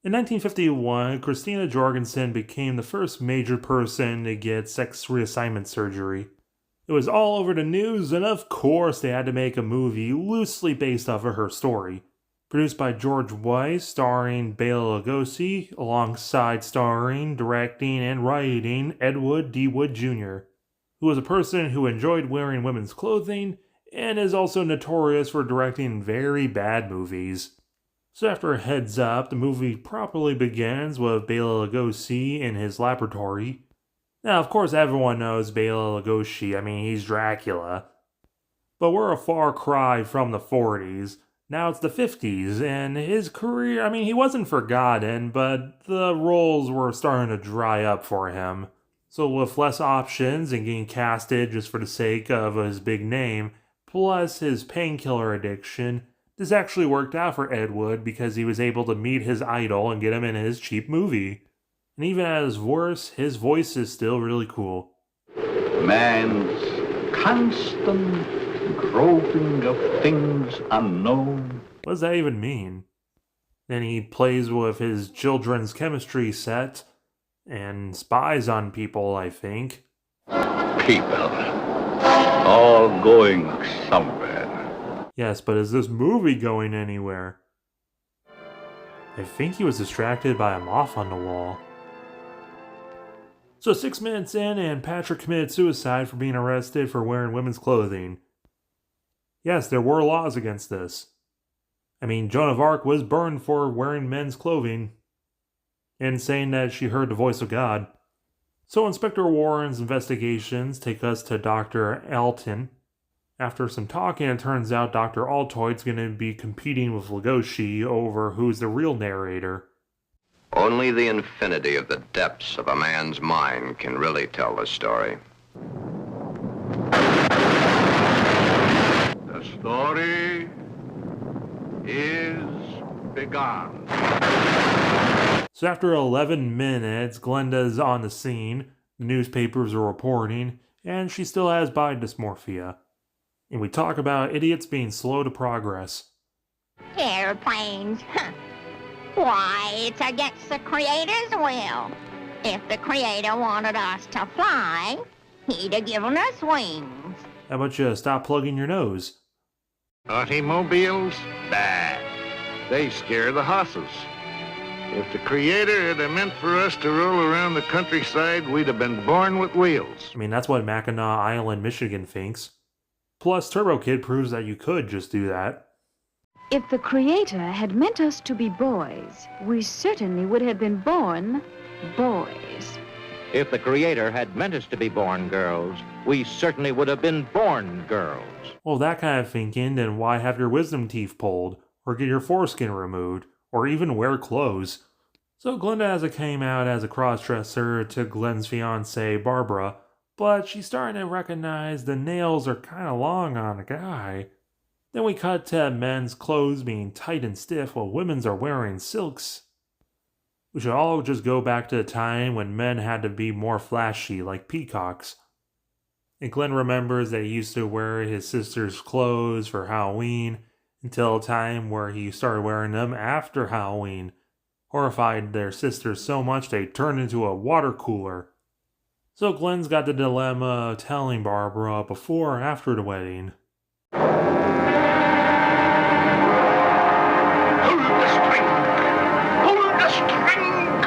In 1951, Christina Jorgensen became the first major person to get sex reassignment surgery. It was all over the news, and of course they had to make a movie loosely based off of her story. Produced by George Weiss, starring Bela Lugosi, alongside starring, directing, and writing Edward D. Wood Jr., who was a person who enjoyed wearing women's clothing and is also notorious for directing very bad movies. So after a heads up, the movie properly begins with Bela Lugosi in his laboratory. Now, of course, everyone knows Bela Lugosi. I mean, he's Dracula. But we're a far cry from the 40s. Now it's the 50s, and his career, I mean, he wasn't forgotten, but the roles were starting to dry up for him. So with less options and getting casted just for the sake of his big name, plus his painkiller addiction, this actually worked out for Ed Wood because he was able to meet his idol and get him in his cheap movie. And even at his worst, his voice is still really cool. Man's constant groping of things unknown. What does that even mean? Then he plays with his children's chemistry set and spies on people, I think. People, all going somewhere. Yes, but is this movie going anywhere? I think he was distracted by a moth on the wall. So 6 minutes in, and Patrick committed suicide for being arrested for wearing women's clothing. Yes, there were laws against this. I mean, Joan of Arc was burned for wearing men's clothing and saying that she heard the voice of God. So Inspector Warren's investigations take us to Dr. Alton. After some talking, it turns out Dr. Altoid's going to be competing with Lugosi over who's the real narrator. Only the infinity of the depths of a man's mind can really tell the story. The story is begun. So after 11 minutes, Glenda's on the scene, the newspapers are reporting, and she still has body dysmorphia. And we talk about idiots being slow to progress. Airplanes. Why, it's against the Creator's will. If the Creator wanted us to fly, he'd have given us wings. How about you stop plugging your nose? Automobiles? Bad. They scare the hosses. If the Creator had meant for us to roll around the countryside, we'd have been born with wheels. I mean, that's what Mackinac Island, Michigan thinks. Plus, Turbo Kid proves that you could just do that. If the Creator had meant us to be boys, we certainly would have been born boys. If the Creator had meant us to be born girls, we certainly would have been born girls. Well, that kind of thinking, then why have your wisdom teeth pulled, or get your foreskin removed, or even wear clothes? So Glenda came out as a crossdresser to Glen's fiancée, Barbara, but she's starting to recognize the nails are kind of long on a guy. Then we cut to men's clothes being tight and stiff while women's are wearing silks. We should all just go back to the time when men had to be more flashy, like peacocks. And Glen remembers that he used to wear his sister's clothes for Halloween until a time where he started wearing them after Halloween, horrified their sister so much they turned into a water cooler. So Glen's got the dilemma of telling Barbara before or after the wedding. Hold the string! Hold the string!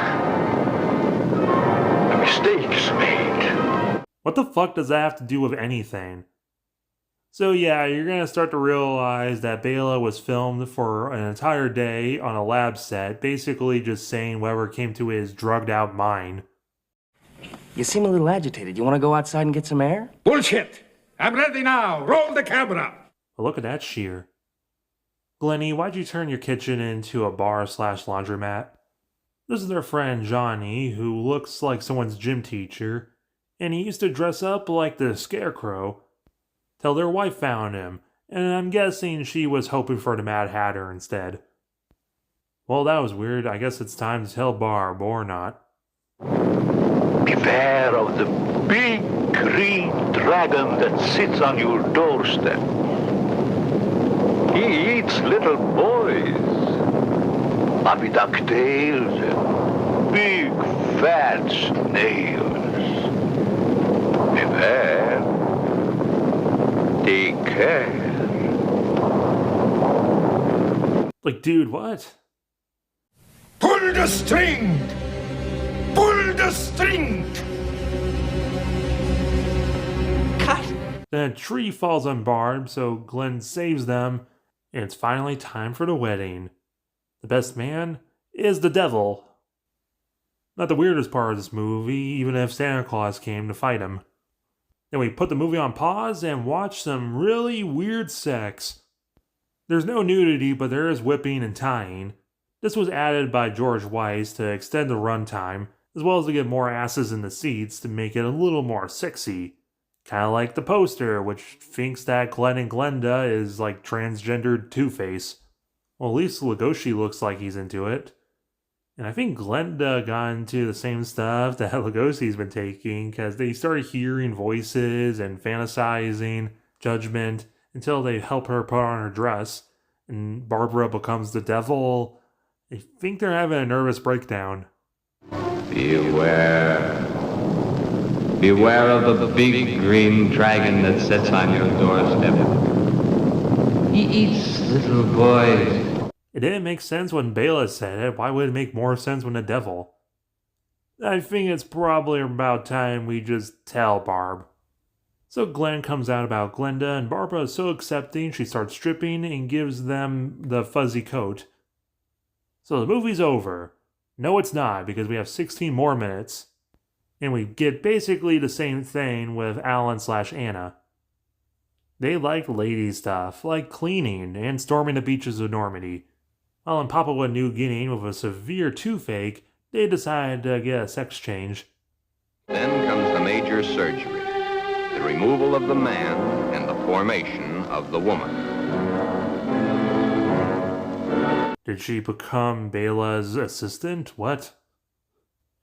A mistake's made. What the fuck does that have to do with anything? So yeah, you're gonna start to realize that Bela was filmed for an entire day on a lab set, basically just saying whatever came to his drugged out mind. You seem a little agitated. You want to go outside and get some air? Bullshit! I'm ready now. Roll the camera. But look at that sheer. Glenny, why'd you turn your kitchen into a bar/laundromat? This is their friend Johnny, who looks like someone's gym teacher, and he used to dress up like the Scarecrow, till their wife found him, and I'm guessing she was hoping for the Mad Hatter instead. Well, that was weird. I guess it's time to tell Barb, or not. Beware of the big green dragon that sits on your doorstep. He eats little boys. floppy duck tails, and big fat snails. Beware. Take care. Like, dude, what? Pull the string! Pull the string! Cut! Then a tree falls on Barb, so Glen saves them, and it's finally time for the wedding. The best man is the devil. Not the weirdest part of this movie, even if Santa Claus came to fight him. Then we put the movie on pause and watch some really weird sex. There's no nudity, but there is whipping and tying. This was added by George Weiss to extend the runtime, as well as to get more asses in the seats to make it a little more sexy. Kinda like the poster, which thinks that Glen and Glenda is like transgendered Two-Face. Well, at least Lugosi looks like he's into it. And I think Glenda got into the same stuff that Lugosi's been taking, because they started hearing voices and fantasizing judgment until they help her put on her dress, and Barbara becomes the devil. I think they're having a nervous breakdown. Beware. Beware of the big green dragon that sits on your doorstep. He eats little boys. It didn't make sense when Bela said it. Why would it make more sense when the devil? I think it's probably about time we just tell Barb. So Glen comes out about Glenda, and Barbara is so accepting she starts stripping and gives them the fuzzy coat. So the movie's over. No, it's not, because we have 16 more minutes. And we get basically the same thing with Alan/Anna. They like lady stuff, like cleaning and storming the beaches of Normandy. While in Papua New Guinea with a severe toothache, they decide to get a sex change. Then comes the major surgery, the removal of the man and the formation of the woman. Did she become Bela's assistant? What?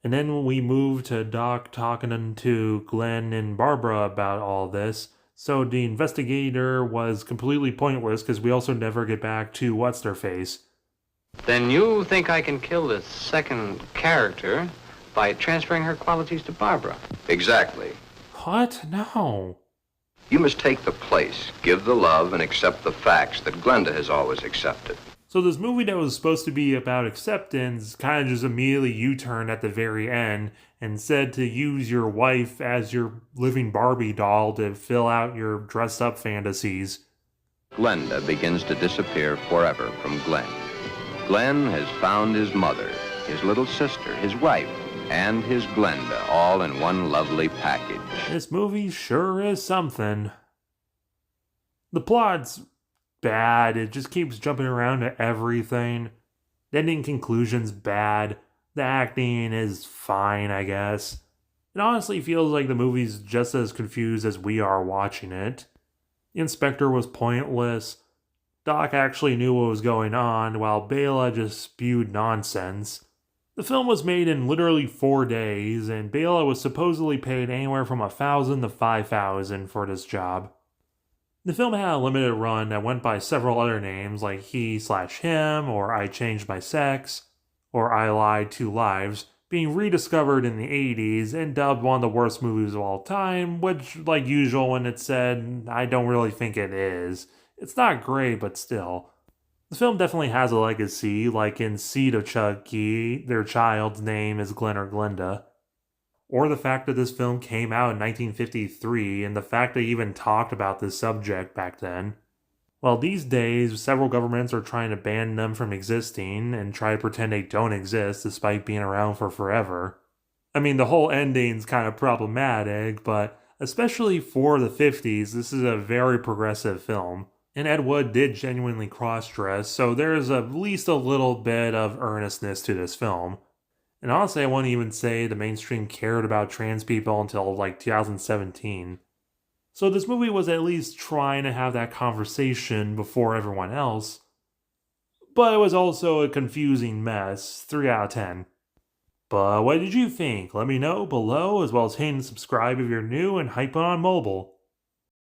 And then we move to Doc talking to Glen and Barbara about all this. So the investigator was completely pointless because we also never get back to what's-their-face. Then you think I can kill this second character by transferring her qualities to Barbara? Exactly. What? No. You must take the place, give the love, and accept the facts that Glenda has always accepted. So this movie that was supposed to be about acceptance kind of just immediately U-turned at the very end and said to use your wife as your living Barbie doll to fill out your dressed-up fantasies. Glenda begins to disappear forever from Glen. Glen has found his mother, his little sister, his wife, and his Glenda, all in one lovely package. This movie sure is something. The plot's bad. It just keeps jumping around to everything. The ending conclusion's bad. The acting is fine, I guess. It honestly feels like the movie's just as confused as we are watching it. The inspector was pointless. Doc actually knew what was going on, while Bela just spewed nonsense. The film was made in literally 4 days, and Bela was supposedly paid anywhere from $1,000 to $5,000 for this job. The film had a limited run that went by several other names like He/Him, or I Changed My Sex, or I Lied 2 Lives, being rediscovered in the 80s and dubbed one of the worst movies of all time, which, like usual when it's said, I don't really think it is. It's not great, but still. The film definitely has a legacy, like in Seed of Chucky, their child's name is Glen or Glenda. Or the fact that this film came out in 1953, and the fact they even talked about this subject back then. Well, these days, several governments are trying to ban them from existing and try to pretend they don't exist despite being around for forever. I mean, the whole ending's kind of problematic, but especially for the 50s, this is a very progressive film. And Ed Wood did genuinely cross-dress, so there's at least a little bit of earnestness to this film. And honestly, I wouldn't even say the mainstream cared about trans people until like 2017. So this movie was at least trying to have that conversation before everyone else. But it was also a confusing mess, 3 out of 10. But what did you think? Let me know below, as well as hitting subscribe if you're new and hype on mobile.